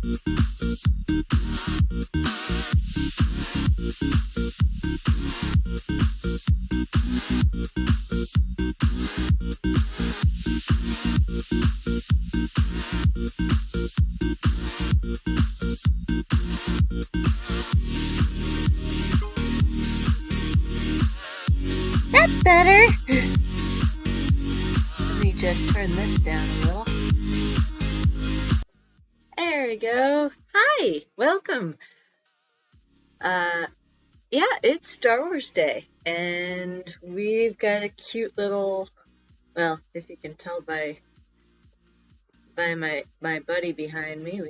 That's better. Let me just turn this down a little. There we go. Hi, welcome. Yeah, it's Star Wars Day, and we've got a cute little, well, if you can tell by my buddy behind me,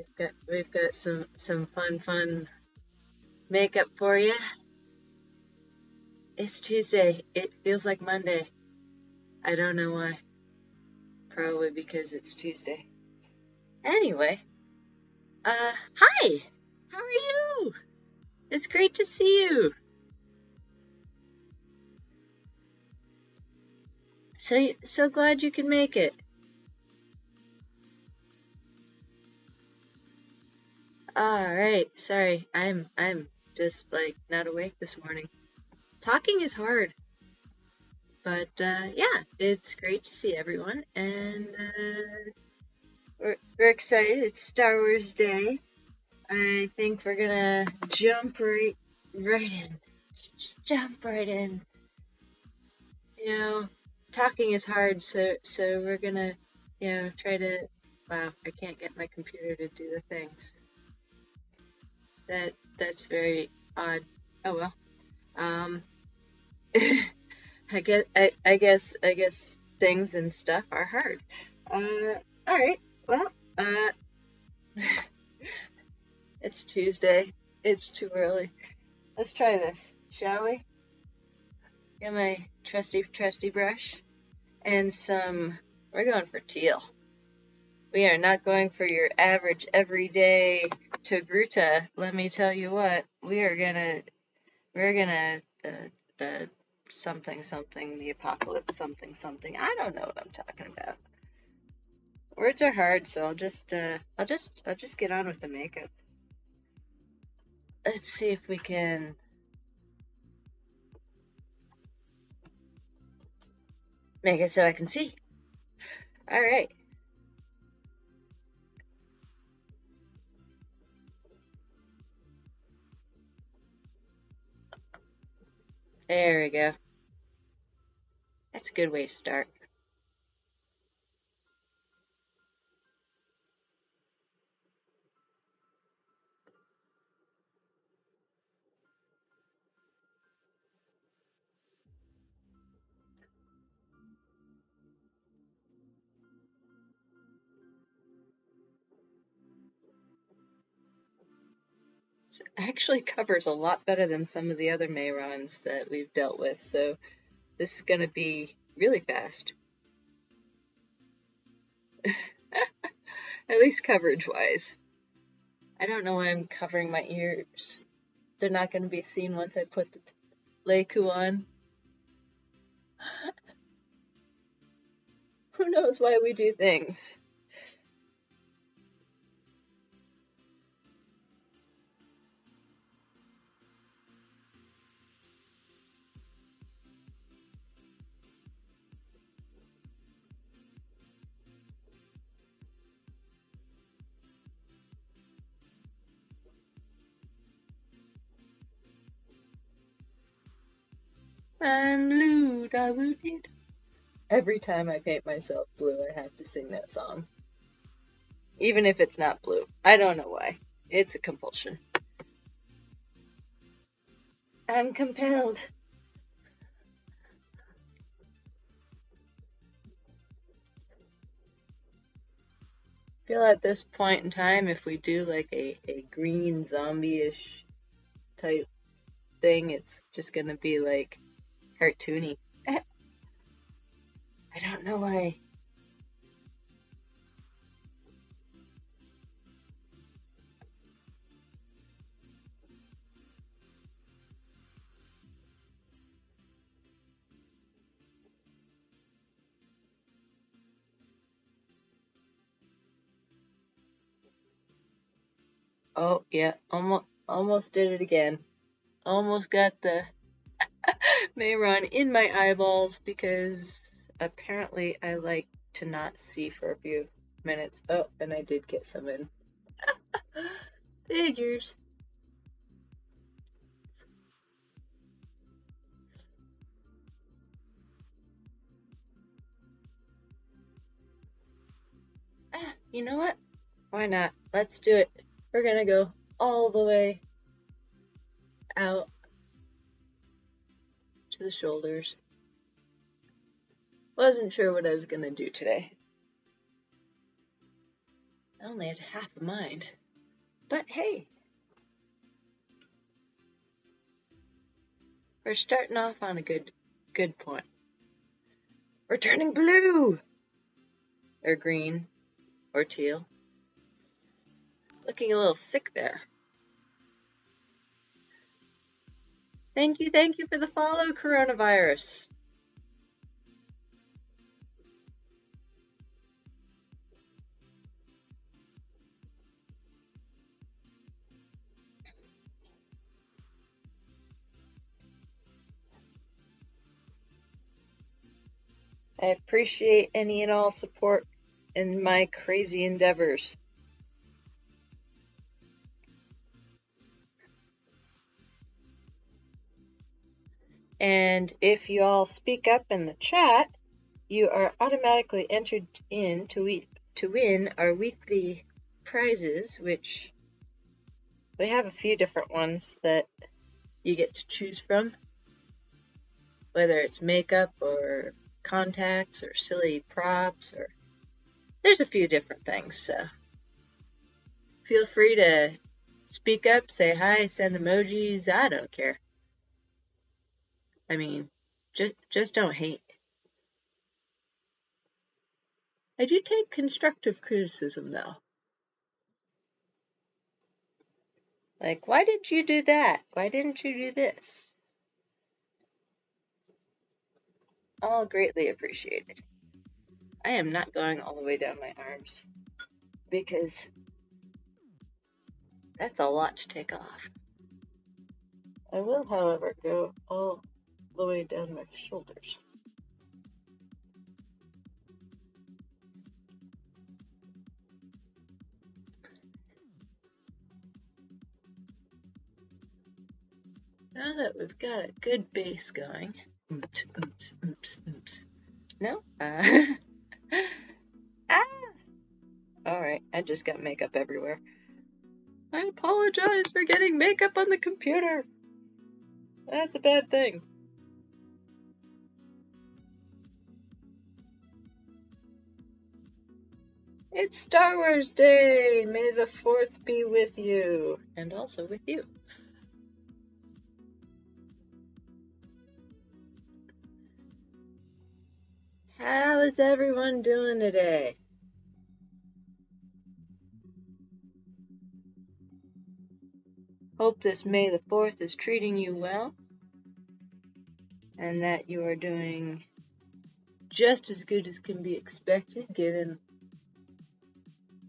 we've got some fun makeup for you. It's Tuesday. It feels like Monday. I don't know why. Probably because it's Tuesday. Anyway, hi. How are you? It's great to see you. So glad you can make it. All right. Sorry. I'm just like not awake this morning. Talking is hard. But yeah, it's great to see everyone, and we're excited. It's Star Wars Day. I think we're gonna jump right in. Jump right in. You know, talking is hard, so we're gonna, try to. Wow, I can't get my computer to do the things. That's very odd. Oh well. I guess things and stuff are hard. All right. Well, it's Tuesday. It's too early. Let's try this, shall we? Get my trusty brush and some. We're going for teal. We are not going for your average everyday Togruta. Let me tell you what. We're gonna the something, the apocalypse, something. I don't know what I'm talking about. Words are hard, so I'll just get on with the makeup. Let's see if we can make it so I can see. All right. There we go. That's a good way to start. It actually covers a lot better than some of the other Mayrons that we've dealt with, so this is going to be really fast. At least coverage-wise. I don't know why I'm covering my ears. They're not going to be seen once I put the Leiku on. Who knows why we do things? I'm blue, diluted. Every time I paint myself blue, I have to sing that song. Even if it's not blue. I don't know why. It's a compulsion. I'm compelled. I feel at this point in time, if we do like a green zombie-ish type thing, it's just gonna be like cartoony. I don't know why. Oh, yeah, almost did it again. Almost got the Mayron in my eyeballs because apparently I like to not see for a few minutes. Oh, and I did get some in. Figures. You know what? Why not? Let's do it. We're gonna go all the way out to the shoulders. Wasn't sure what I was gonna do today. I only had half a mind. But hey, we're starting off on a good point. We're turning blue! Or green. Or teal. Looking a little sick there. Thank you for the follow, coronavirus. I appreciate any and all support in my crazy endeavors. And if you all speak up in the chat, you are automatically entered in to win our weekly prizes, which we have a few different ones that you get to choose from, whether it's makeup or contacts or silly props, or there's a few different things. So feel free to speak up, say hi, send emojis. I don't care. I mean, just don't hate. I do take constructive criticism, though. Like, why did you do that? Why didn't you do this? All greatly appreciated. I am not going all the way down my arms because that's a lot to take off. I will, however, go all the way down my shoulders. Now that we've got a good base going. Oops, oops, oops, oops. No? Ah! Alright, I just got makeup everywhere. I apologize for getting makeup on the computer. That's a bad thing. It's Star Wars Day! May the 4th be with you. And also with you. How is everyone doing today? Hope this May the 4th is treating you well. And that you are doing just as good as can be expected given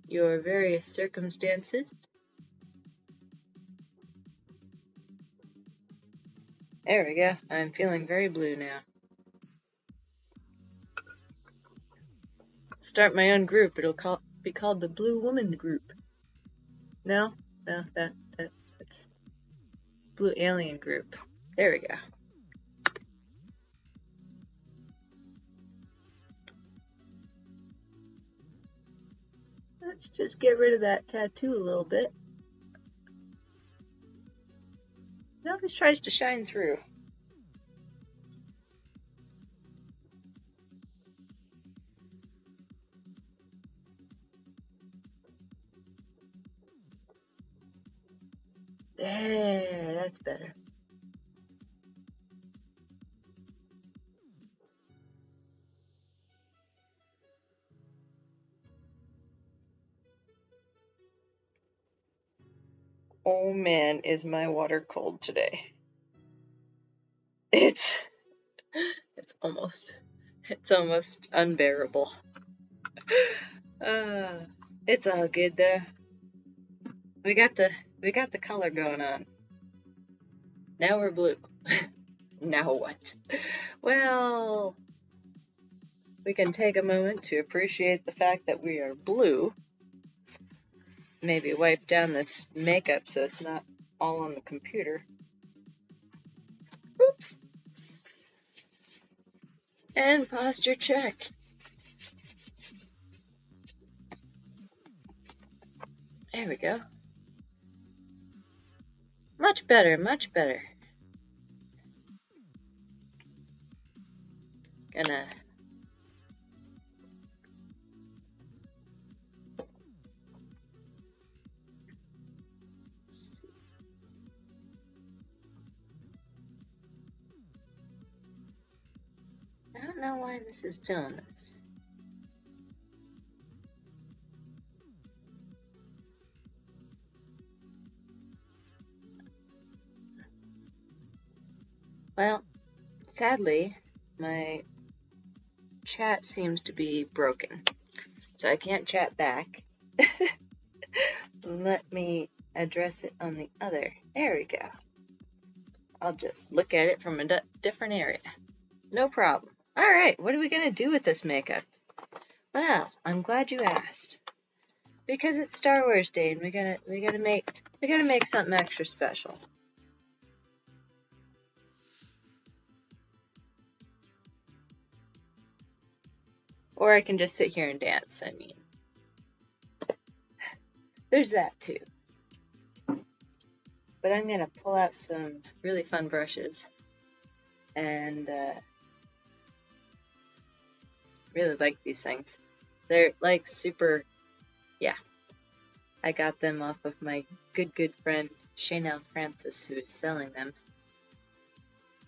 your various circumstances. There we go. I'm feeling very blue now. Start my own group. It'll be called the Blue Woman Group. No, that's Blue Alien Group. There we go. Let's just get rid of that tattoo a little bit. It always tries to shine through. There, that's better. Oh man, is my water cold today. It's almost unbearable. It's all good though. we got the color going on. Now we're blue. Now what? Well, we can take a moment to appreciate the fact that we are blue. Maybe wipe down this makeup so it's not all on the computer. Oops. And posture check. There we go. Much better, much better. Gonna I don't know why this is doing this. Well, sadly, my chat seems to be broken, so I can't chat back. Let me address it on the other. There we go. I'll just look at it from a different area. No problem. All right, what are we gonna do with this makeup? Well, I'm glad you asked. Because it's Star Wars Day, and we gotta make something extra special. Or I can just sit here and dance, I mean. There's that too. But I'm gonna pull out some really fun brushes and really like these things. They're like super, yeah. I got them off of my good friend Chanel Francis, who's selling them.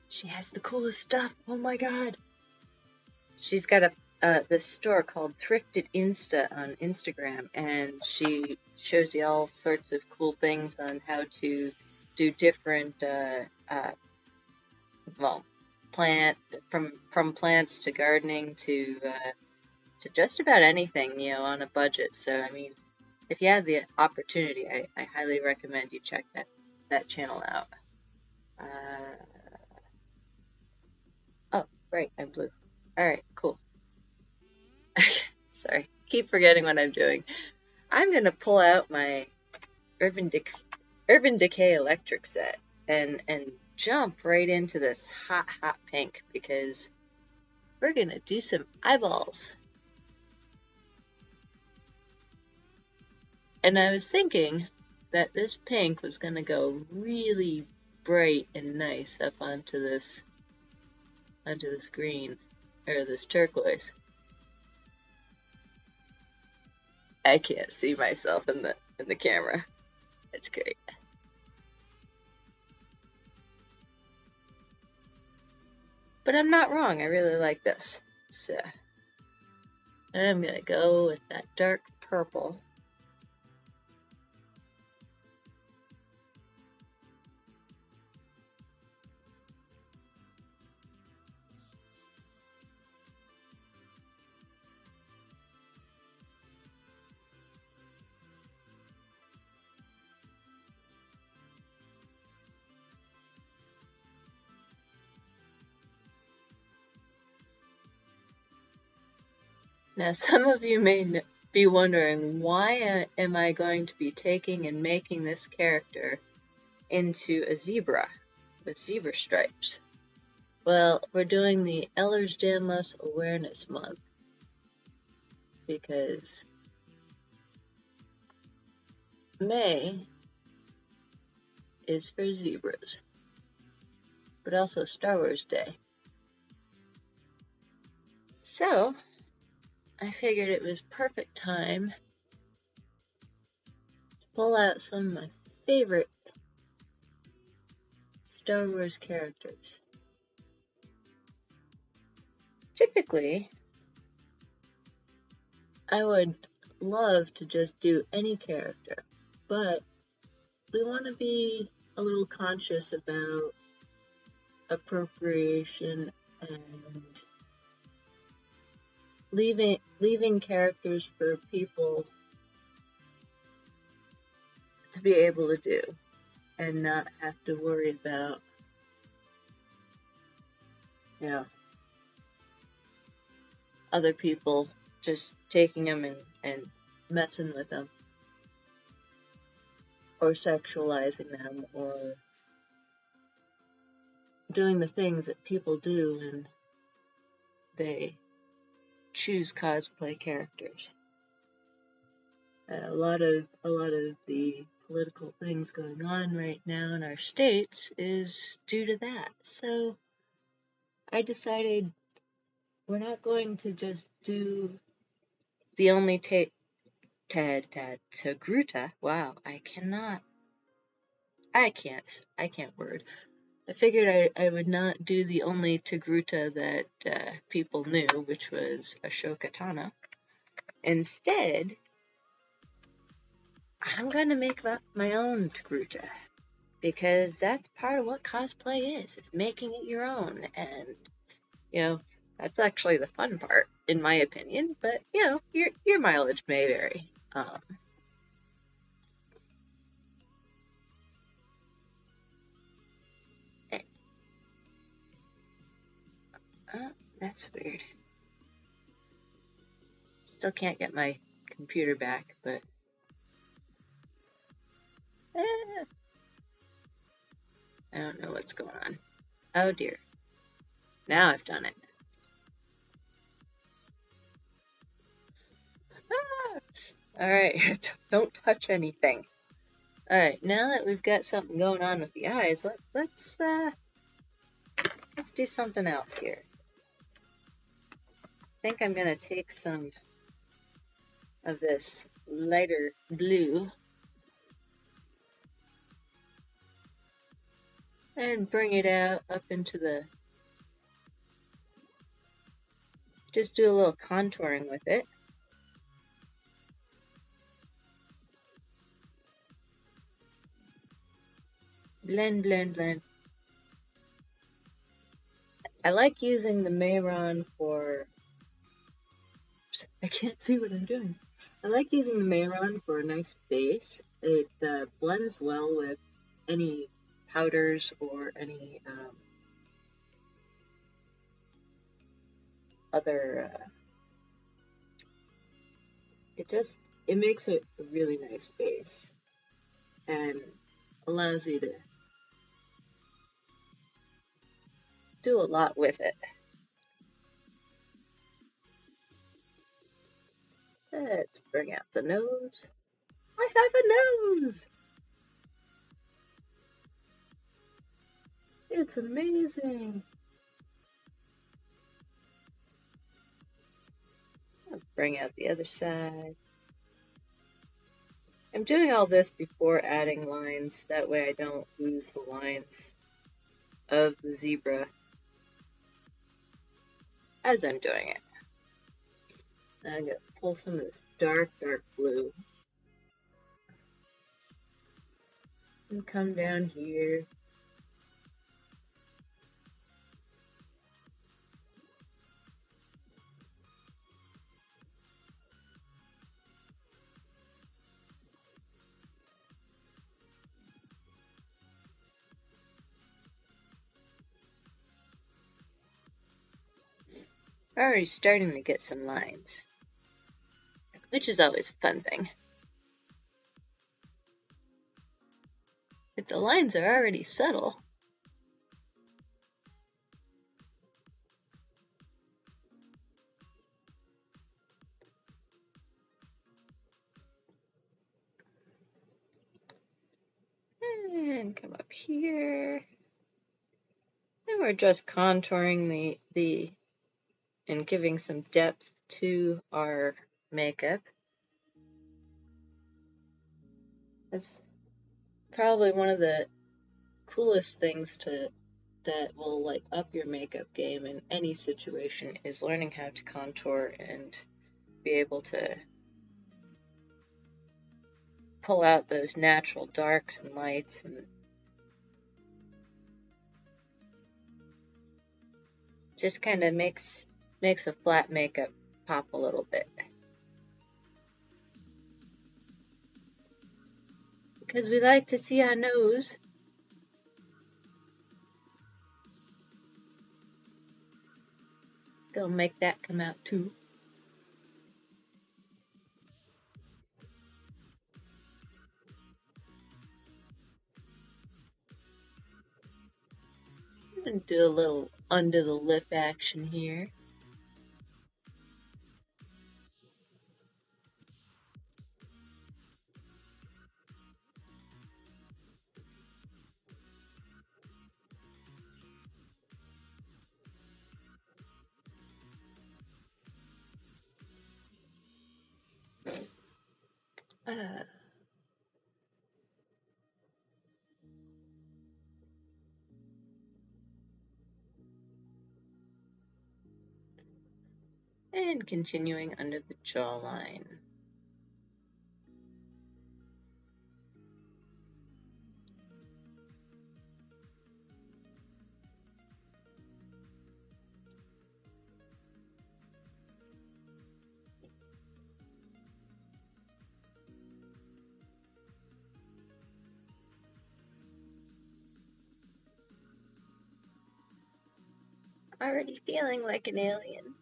She has the coolest stuff. Oh my god. She's got this store called Thrifted Insta on Instagram, and she shows you all sorts of cool things on how to do different, from plants to gardening to just about anything, on a budget. So, I mean, if you have the opportunity, I highly recommend you check that channel out. Oh, right, I'm blue. All right, cool. Sorry, keep forgetting what I'm doing. I'm gonna pull out my Urban Decay electric set and jump right into this hot pink because we're gonna do some eyeballs. And I was thinking that this pink was gonna go really bright and nice up onto this green or this turquoise. I can't see myself in the camera. It's great. But I'm not wrong. I really like this. So, and I'm gonna go with that dark purple. Now, some of you may be wondering, why am I going to be taking and making this character into a zebra with zebra stripes? Well, we're doing the Ehlers-Danlos Awareness Month because May is for zebras, but also Star Wars Day. So, I figured it was perfect time to pull out some of my favorite Star Wars characters. Typically, I would love to just do any character, but we want to be a little conscious about appropriation and leaving characters for people to be able to do and not have to worry about, you know, other people just taking them and messing with them or sexualizing them or doing the things that people do when they choose cosplay characters. A lot of the political things going on right now in our states is due to that. So I decided we're not going to just do the only Togruta. Wow, I can't word. I figured I would not do the only Togruta that people knew, which was Ashoka Tano. Instead, I'm going to make up my own Togruta, because that's part of what cosplay is. It's making it your own, and, you know, that's actually the fun part, in my opinion, but, you know, your mileage may vary. That's weird. Still can't get my computer back, but... I don't know what's going on. Oh dear. Now I've done it. Alright, don't touch anything. Alright, now that we've got something going on with the eyes, let's do something else here. I think I'm gonna take some of this lighter blue and bring it out up into the... Just do a little contouring with it. Blend, blend, blend. I like using the Mayron for... I can't see what I'm doing. I like using the Mayron for a nice base. It blends well with any powders or any other... it makes it a really nice base and allows you to do a lot with it. Let's bring out the nose. I have a nose! It's amazing! I'll bring out the other side. I'm doing all this before adding lines, that way I don't lose the lines of the zebra as I'm doing it. Now I'm going to pull some of this dark, dark blue and come down here. Already starting to get some lines, which is always a fun thing. If the lines are already subtle, and come up here, and we're just contouring the and giving some depth to our makeup. That's probably one of the coolest things that will like up your makeup game in any situation is learning how to contour and be able to pull out those natural darks and lights, and just kind of makes a flat makeup pop a little bit. because we like to see our nose. Gonna make that come out too. I'm gonna do a little under the lip action here. And continuing under the jawline. Already feeling like an alien.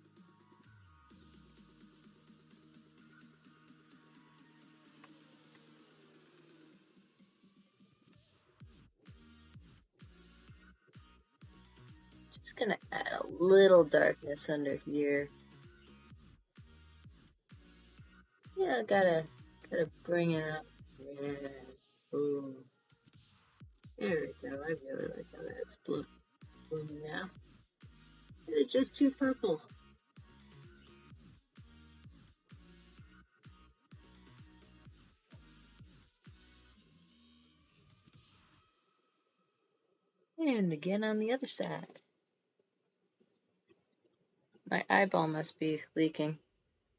Just gonna add a little darkness under here. Yeah, gotta bring it up. Yeah. Ooh. There we go. I really like how that's blue now. It's just too purple. And again on the other side. My eyeball must be leaking.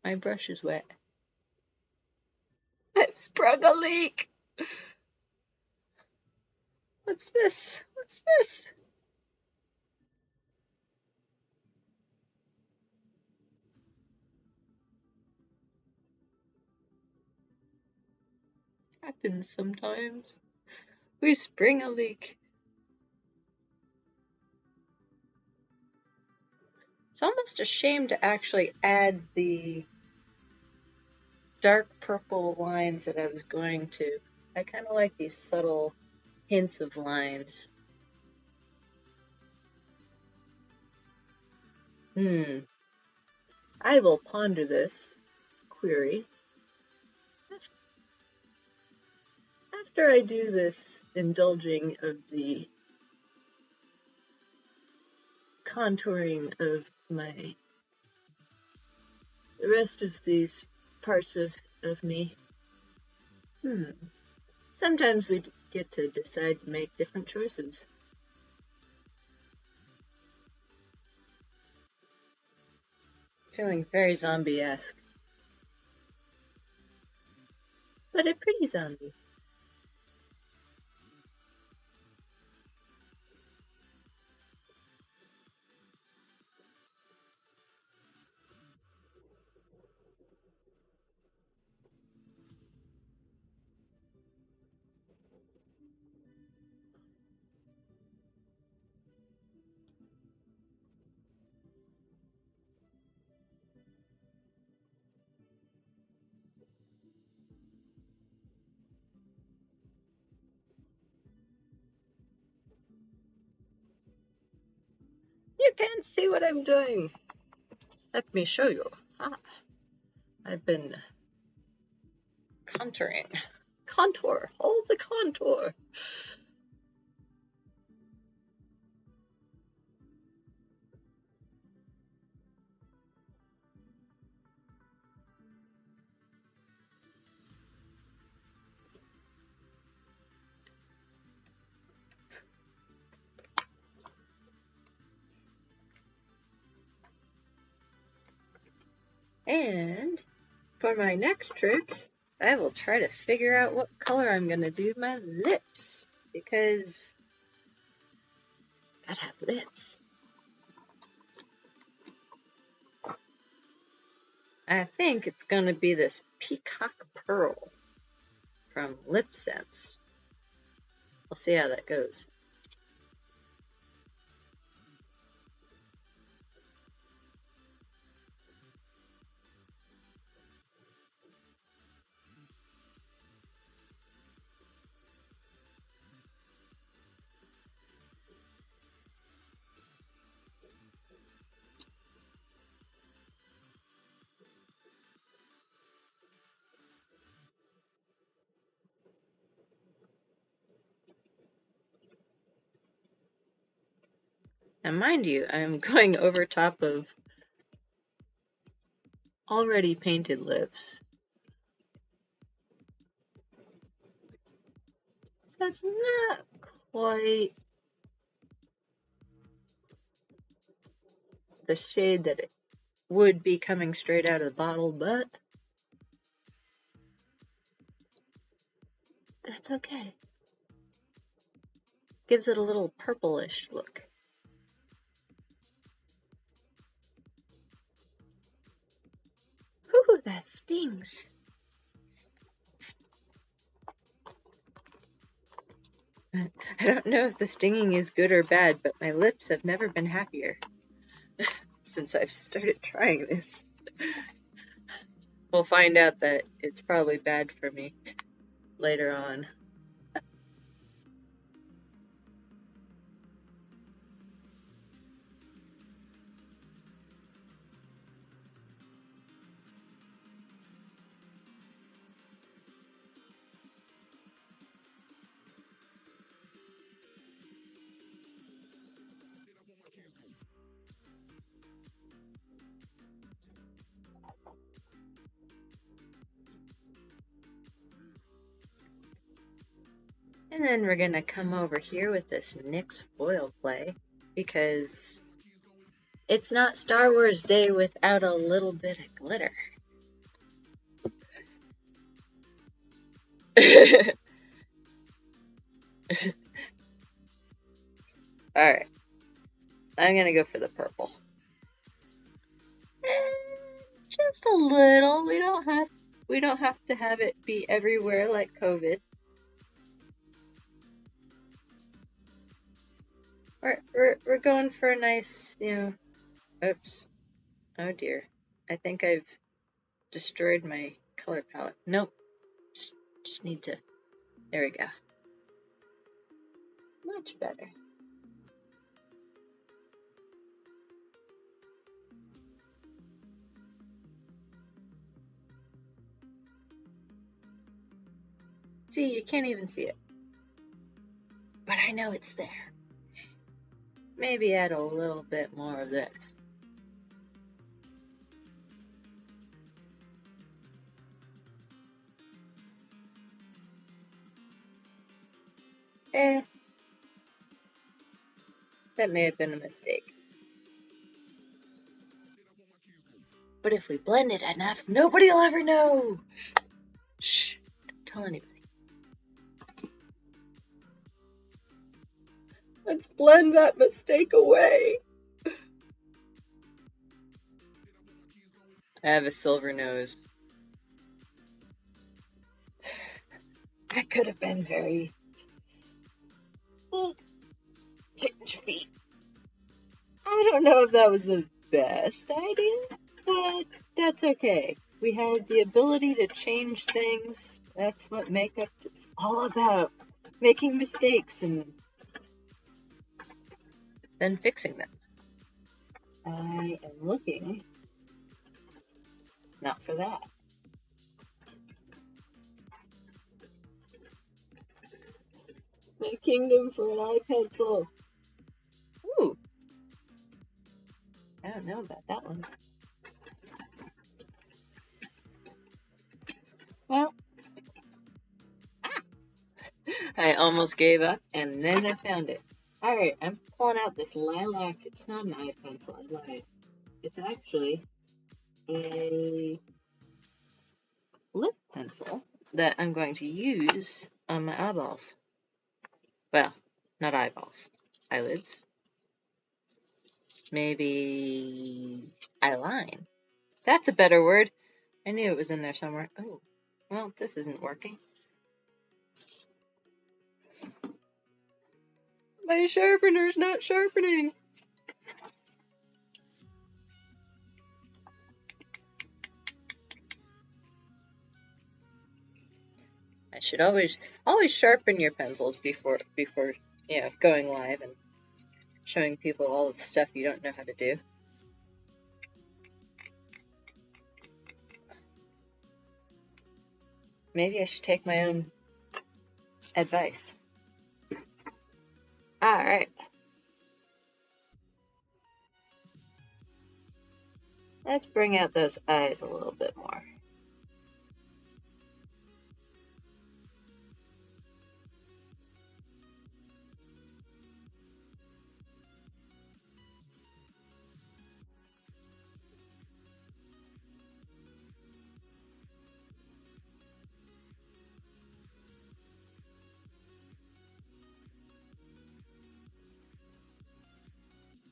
My brush is wet. I've sprung a leak. What's this? What's this? Happens sometimes. We spring a leak. It's almost a shame to actually add the dark purple lines that I was going to. I kind of like these subtle hints of lines. I will ponder this query after I do this indulging of the contouring of the rest of these parts of me. Sometimes we get to decide to make different choices. Feeling very zombie-esque. But a pretty zombie. You can't see what I'm doing. Let me show you. I've been contouring. Contour. Hold the contour. And for my next trick, I will try to figure out what color I'm going to do my lips. Because I gotta have lips. I think it's going to be this Peacock Pearl from Lip Sense. We'll see how that goes. And mind you, I'm going over top of already painted lips. So that's not quite the shade that it would be coming straight out of the bottle, but that's okay. Gives it a little purplish look. Whew, that stings. I don't know if the stinging is good or bad, but my lips have never been happier since I've started trying this. We'll find out that it's probably bad for me later on. And then we're gonna come over here with this NYX foil play because it's not Star Wars Day without a little bit of glitter. Alright, I'm gonna go for the purple. Just a little. We don't have to have it be everywhere like COVID. We're going for a nice, oops. Oh dear. I think I've destroyed my color palette. Nope. Just need to, there we go. Much better. See, you can't even see it. But I know it's there. Maybe add a little bit more of this. That may have been a mistake. But if we blend it enough, nobody will ever know. Shh, don't tell anybody. Let's blend that mistake away. I have a silver nose. That could have been very change feet. I don't know if that was the best idea, but that's okay. We had the ability to change things. That's what makeup is all about. Making mistakes and then fixing them. I am looking not for that. My kingdom for an eye pencil. Ooh. I don't know about that one. Well, I almost gave up and then I found it. Alright, I'm pulling out this lilac. It's not an eye pencil, I lied. It's actually a lip pencil that I'm going to use on my eyeballs. Well, not eyeballs, eyelids. Maybe eyeline. That's a better word. I knew it was in there somewhere. Oh, well, this isn't working. My sharpener's not sharpening. I should always sharpen your pencils before going live and showing people all of the stuff you don't know how to do. Maybe I should take my own advice. All right. Let's bring out those eyes a little bit more.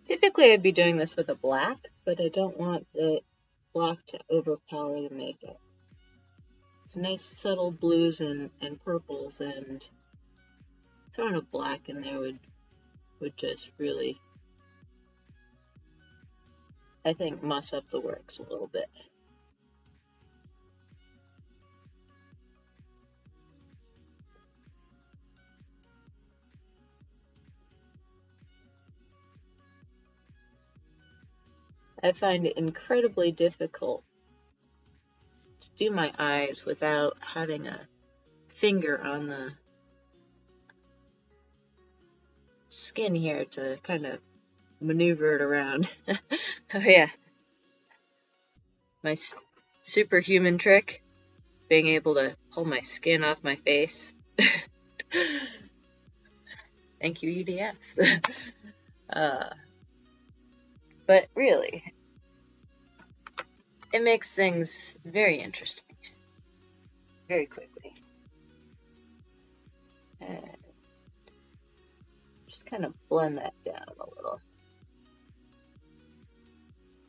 Typically, I'd be doing this with a black, but I don't want the black to overpower the makeup. Some nice subtle blues and purples, and throwing a black in there would just really, I think, muss up the works a little bit. I find it incredibly difficult to do my eyes without having a finger on the skin here to kind of maneuver it around. Oh yeah, my superhuman trick, being able to pull my skin off my face. Thank you, EDS. But really, it makes things very interesting, very quickly. And just kind of blend that down a little,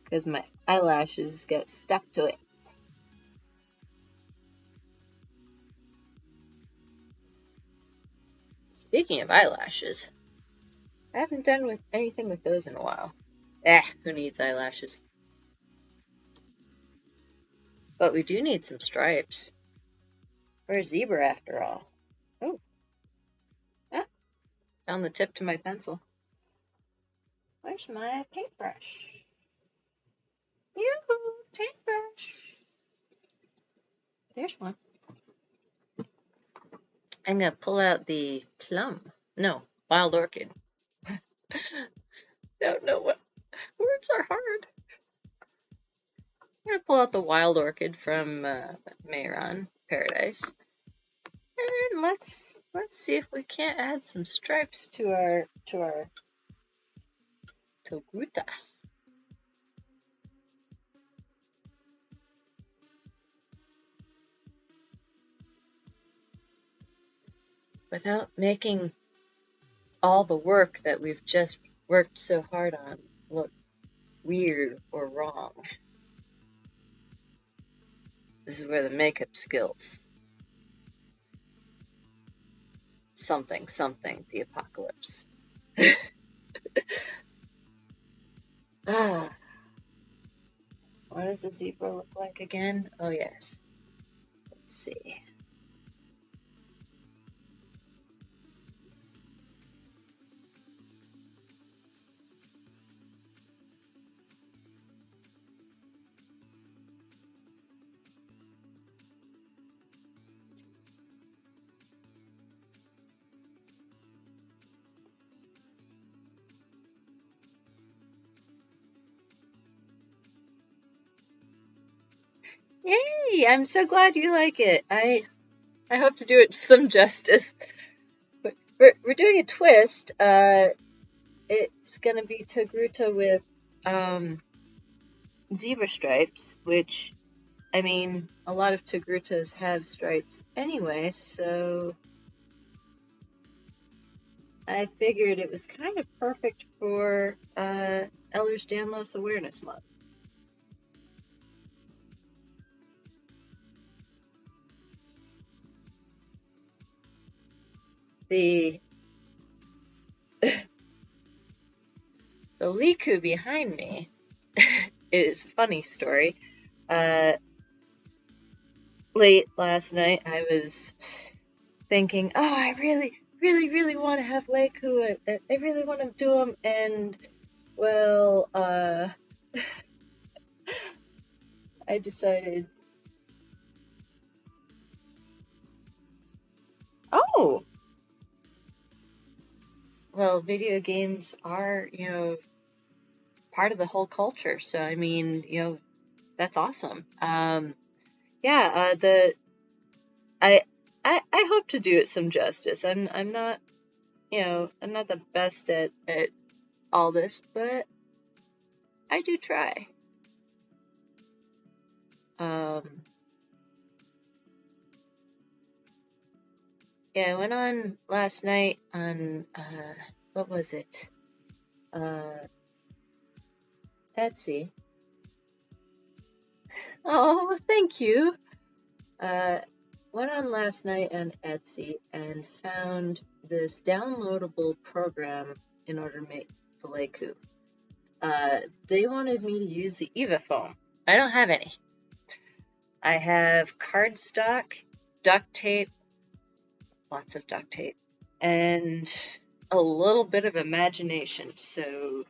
because my eyelashes get stuck to it. Speaking of eyelashes, I haven't done anything with those in a while. Who needs eyelashes? But we do need some stripes. We're a zebra after all. Oh. Found the tip to my pencil. Where's my paintbrush? Yoo-hoo, paintbrush. There's one. I'm gonna pull out the plum. No, wild orchid. Don't know what words are hard. I'm gonna pull out the wild orchid from Mayron Paradise, and let's see if we can't add some stripes to our Togruta. Without making all the work that we've just worked so hard on look weird or wrong. This is where the makeup skills. Something, the apocalypse. What does the zebra look like again? Oh yes. Let's see. Yay! I'm so glad you like it. I hope to do it some justice. We're doing a twist. It's gonna be Togruta with zebra stripes, which, I mean, a lot of Togrutas have stripes anyway, so I figured it was kind of perfect for Ehlers-Danlos Awareness Month. The the Liku behind me is a funny story. Late last night, I was thinking, oh, I really want to have Liku. I really want to do them, and well, I decided, oh, well, video games are, part of the whole culture. So, I mean, that's awesome. Yeah, I, I hope to do it some justice. I'm not, I'm not the best at all this, but I do try. Yeah, I went on last night on, what was it? Etsy. Oh, thank you. Went on last night on Etsy and found this downloadable program in order to make the Leiku. They wanted me to use the Eva foam. I don't have any. I have cardstock, duct tape, lots of duct tape, and a little bit of imagination. So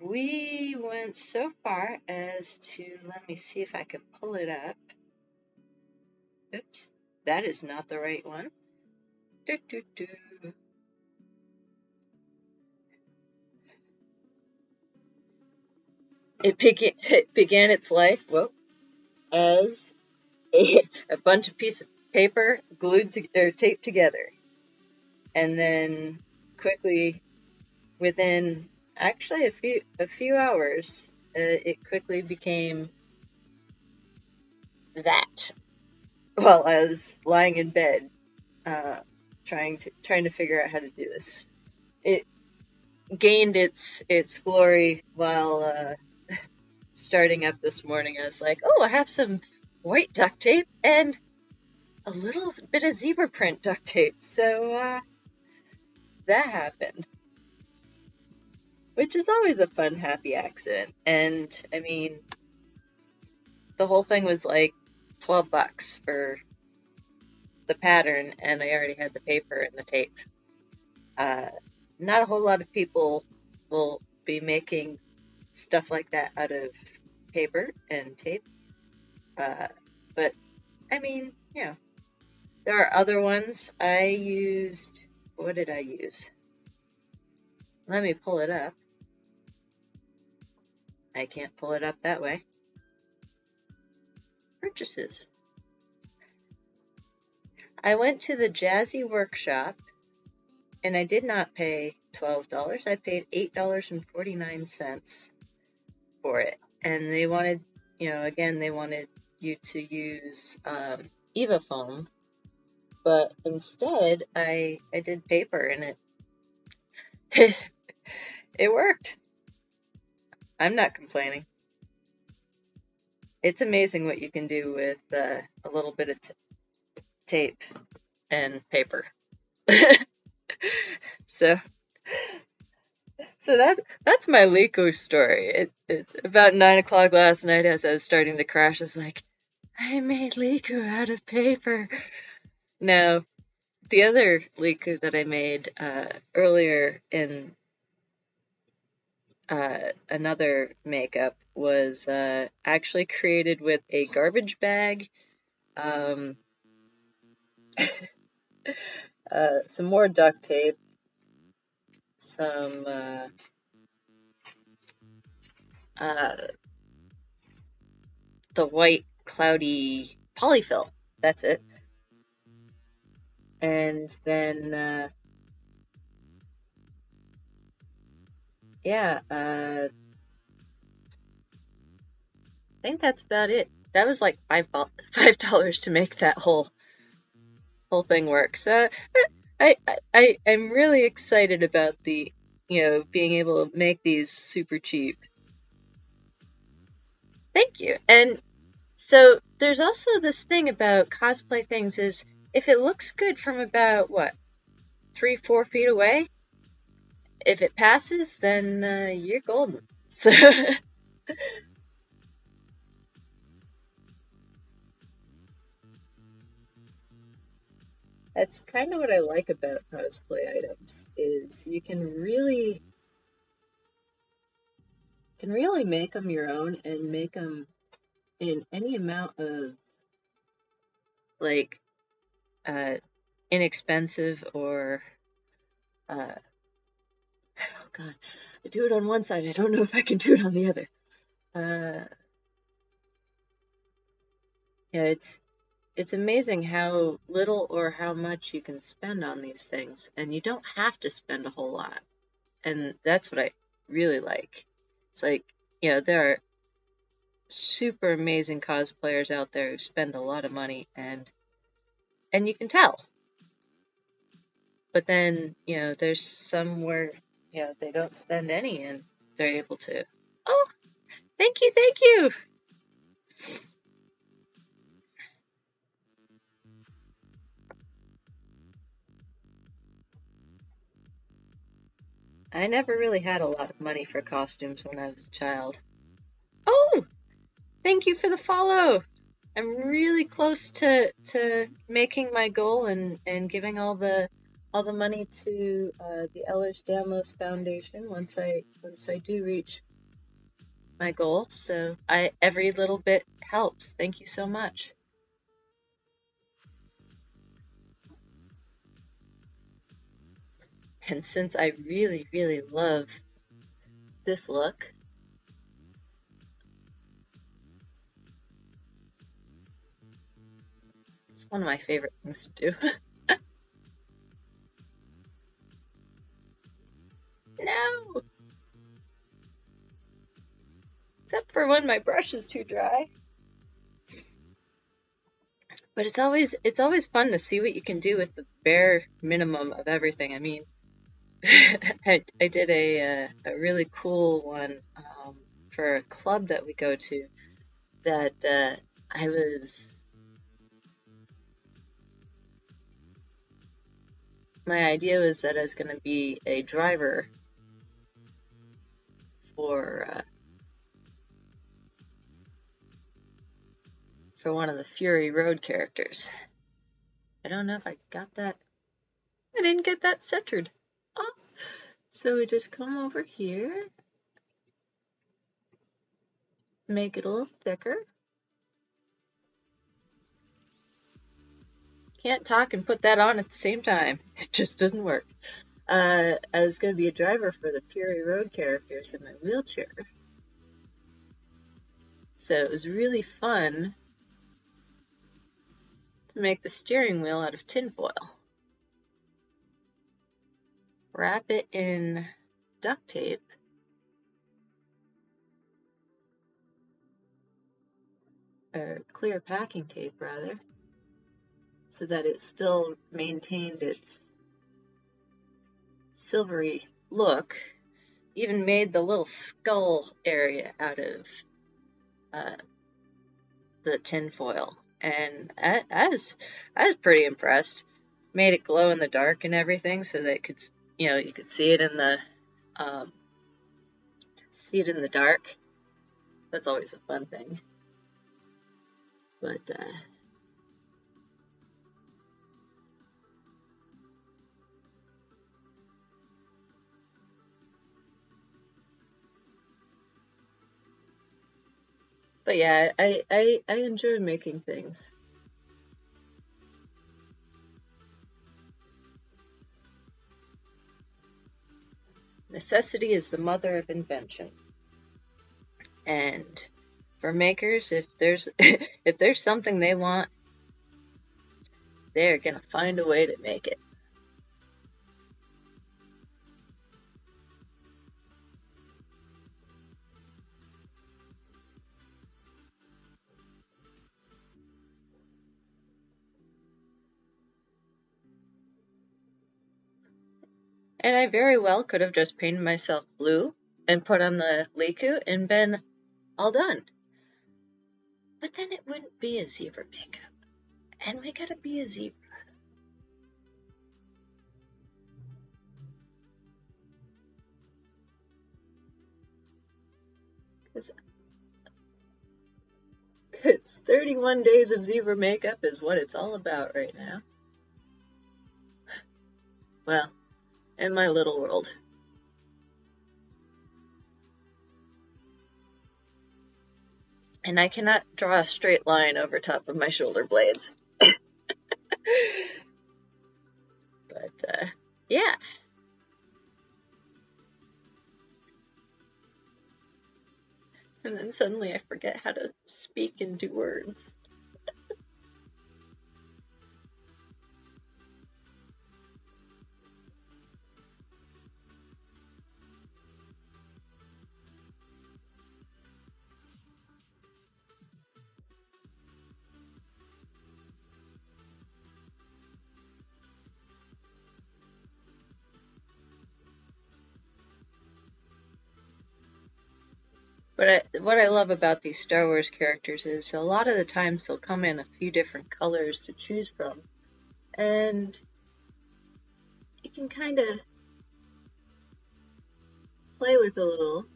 we went so far as to, let me see if I can pull it up. Oops, that is not the right one. It began its life, as a bunch of pieces of paper glued or taped together, and then quickly, within actually a few hours, it quickly became that. While I was lying in bed, trying to figure out how to do this, it gained its glory while starting up this morning. I was like, oh, I have some white duct tape and a little bit of zebra print duct tape. So that happened, which is always a fun, happy accident. And I mean, the whole thing was like $12 for the pattern, and I already had the paper and the tape. Not a whole lot of people will be making stuff like that out of paper and tape. But I mean, there are other ones. I used, what did I use? Let me pull it up. I can't pull it up that way. Purchases. I went to the Jazzy Workshop, and I did not pay $12. I paid $8.49 for it. And they wanted, again, they wanted you to use Eva foam, but instead I did paper, and it worked. I'm not complaining. It's amazing what you can do with a little bit of tape and paper. So that's my Liku story. It's about 9 o'clock last night, as I was starting to crash. I was like, I made Liku out of paper. Now, the other Liku that I made earlier in another makeup was actually created with a garbage bag, some more duct tape, some the white cloudy polyfill. That's it. And then I think that's about it. That was like $5 to make that whole thing work. So I'm really excited about the being able to make these super cheap. Thank you. And so there's also this thing about cosplay things is if it looks good from about 3-4 feet away, if it passes, then you're golden. So that's kind of what I like about cosplay items is you can really make them your own and make them in any amount of like uh inexpensive or oh god, I do it on one side, I don't know if I can do it on the other. Yeah, it's amazing how little or how much you can spend on these things, and you don't have to spend a whole lot. And that's what I really like. It's like, there are super amazing cosplayers out there who spend a lot of money, and you can tell. But then, there's some where, they don't spend any and they're able to. Oh, thank you, thank you. I never really had a lot of money for costumes when I was a child. Oh, thank you for the follow. I'm really close to making my goal and giving all the money to the Ehlers Danlos Foundation once I do reach my goal. So every little bit helps. Thank you so much. And since I really, really love this look, it's one of my favorite things to do. No! Except for when my brush is too dry. But it's always fun to see what you can do with the bare minimum of everything. I mean, I did a really cool one for a club that we go to that my idea was that I was going to be a driver for one of the Fury Road characters. I don't know if I got that. I didn't get that centered. Oh. So we just come over here, make it a little thicker. Can't talk and put that on at the same time. It just doesn't work. I was going to be a driver for the Fury Road characters in my wheelchair. So it was really fun to make the steering wheel out of tinfoil. Wrap it in duct tape. Or clear packing tape, rather. So that it still maintained its silvery look. Even made the little skull area out of the tinfoil, and I was pretty impressed. Made it glow in the dark and everything, so that it could, you could see it in the dark. That's always a fun thing. But yeah, I enjoy making things. Necessity is the mother of invention. And for makers, if there's if there's something they want, they're gonna find a way to make it. And I very well could have just painted myself blue and put on the Liku and been all done. But then it wouldn't be a zebra makeup. And we gotta be a zebra. It's 31 days of zebra makeup is what it's all about right now. Well, in my little world. And I cannot draw a straight line over top of my shoulder blades. But, yeah. And then suddenly I forget how to speak and do words. But what I love about these Star Wars characters is a lot of the times they'll come in a few different colors to choose from. And you can kind of play with a little.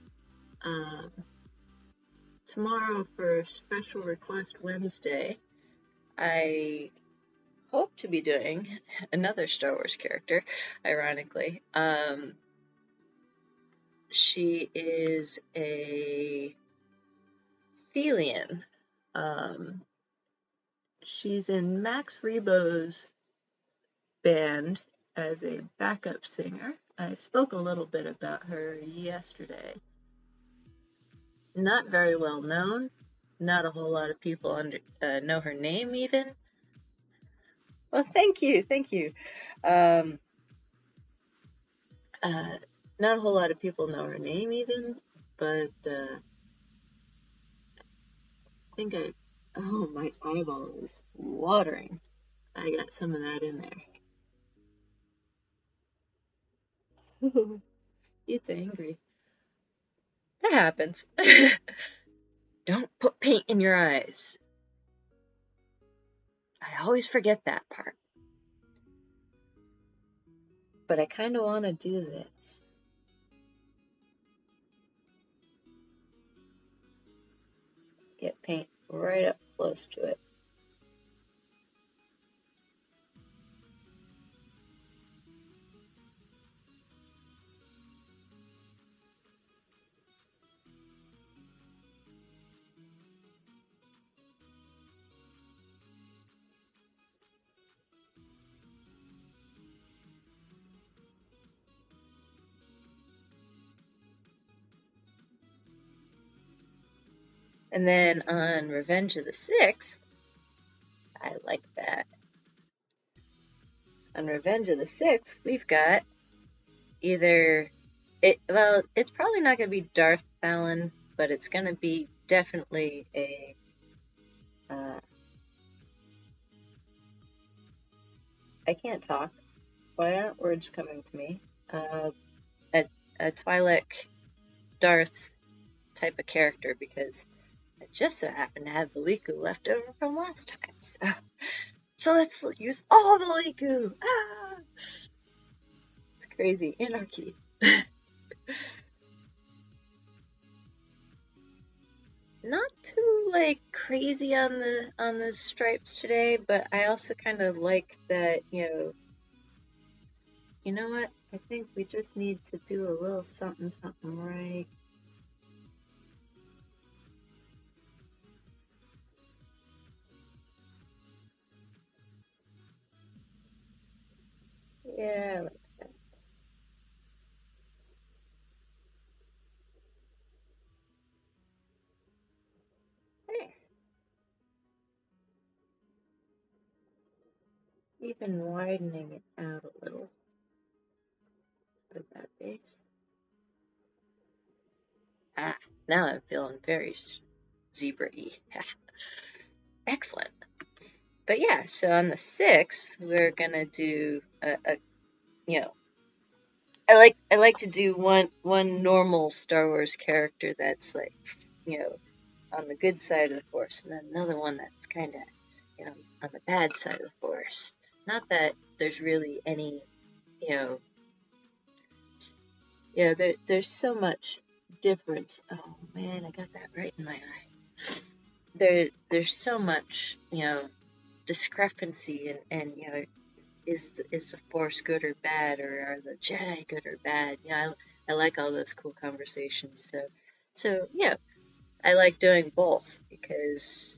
Tomorrow for Special Request Wednesday, I hope to be doing another Star Wars character, ironically. She is a Thelian. She's in Max Rebo's band as a backup singer. I spoke a little bit about her yesterday. Not very well known. Not a whole lot of people know her name even. Well, thank you. Not a whole lot of people know her name even, but I think oh, my eyeball is watering. I got some of that in there. It's angry. That happens. Don't put paint in your eyes. I always forget that part. But I kind of want to do this. Get paint right up close to it. And then on Revenge of the Sixth, I like that. On Revenge of the Sixth, we've got either it's probably not going to be Darth Fallon, but it's going to be definitely a I can't talk. Why aren't words coming to me? A Twi'lek Darth type of character, because I just so happen to have the Liku left over from last time. So let's use all the Liku. Ah! It's crazy. Anarchy. Not too crazy on the stripes today, but I also kind of like that, you know what? I think we just need to do a little something right. Yeah, I like that. There. Even widening it out a little with that base. Ah, now I'm feeling very zebra-y. Excellent. But yeah, so on the 6th, we're gonna do I like to do one normal Star Wars character that's on the good side of the Force, and then another one that's kind of on the bad side of the Force. Not that there's really any there's so much different. Oh man, I got that right in my eye. There's so much, discrepancy and is the Force good or bad, or are the Jedi good or bad? I like all those cool conversations. So yeah, I like doing both because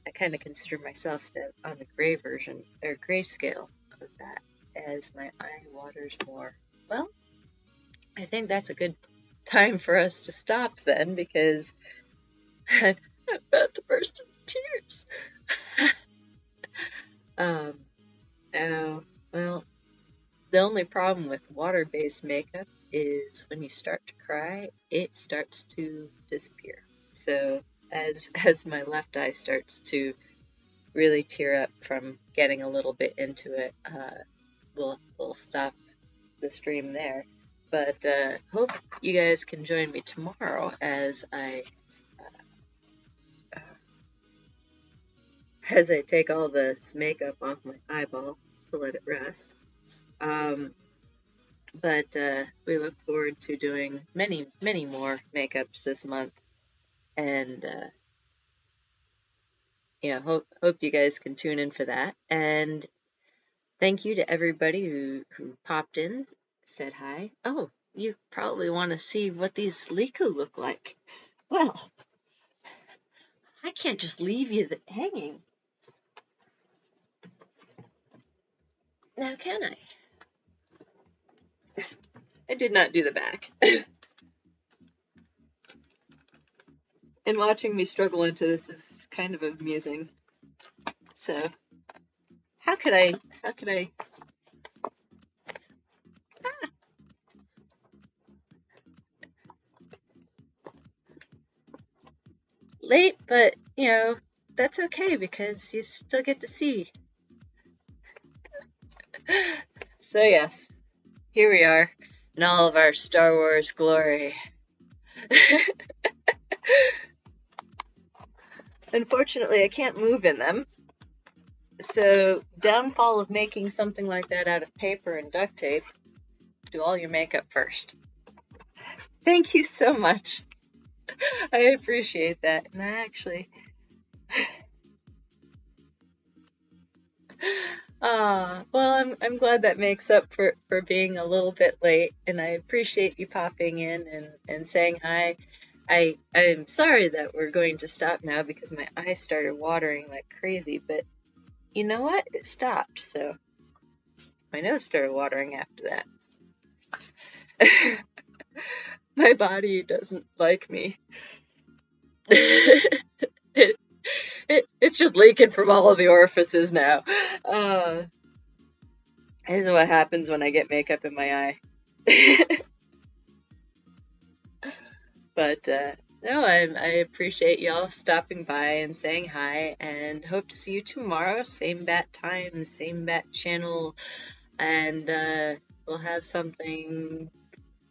I kind of consider myself on the gray version or gray scale of that as my eye waters more. Well, I think that's a good time for us to stop then because I'm about to burst into tears. um, oh, well, the only problem with water-based makeup is when you start to cry, it starts to disappear. So as my left eye starts to really tear up from getting a little bit into it, we'll stop the stream there. But hope you guys can join me tomorrow as I take all this makeup off my eyeball to let it rest. But we look forward to doing many, many more makeups this month, and hope you guys can tune in for that. And thank you to everybody who popped in, said hi. Oh, you probably want to see what these Liku look like. Well, I can't just leave you hanging. Now, can I? I did not do the back. And watching me struggle into this is kind of amusing. So, how could I? Ah, late, but that's okay because you still get to see. So yes, here we are in all of our Star Wars glory. Unfortunately, I can't move in them. So, downfall of making something like that out of paper and duct tape, do all your makeup first. Thank you so much. I appreciate that. And I actually... well, I'm glad that makes up for being a little bit late, and I appreciate you popping in and saying hi. I'm sorry that we're going to stop now because my eyes started watering like crazy, but you know what? It stopped, so my nose started watering after that. My body doesn't like me. It's just leaking from all of the orifices now. This is what happens when I get makeup in my eye. But no, I appreciate y'all stopping by and saying hi, and hope to see you tomorrow. Same bat time, same bat channel, and we'll have something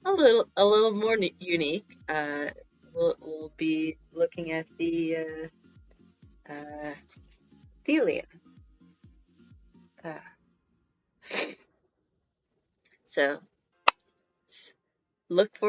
a little more unique. We'll be looking at the Thelian. So look for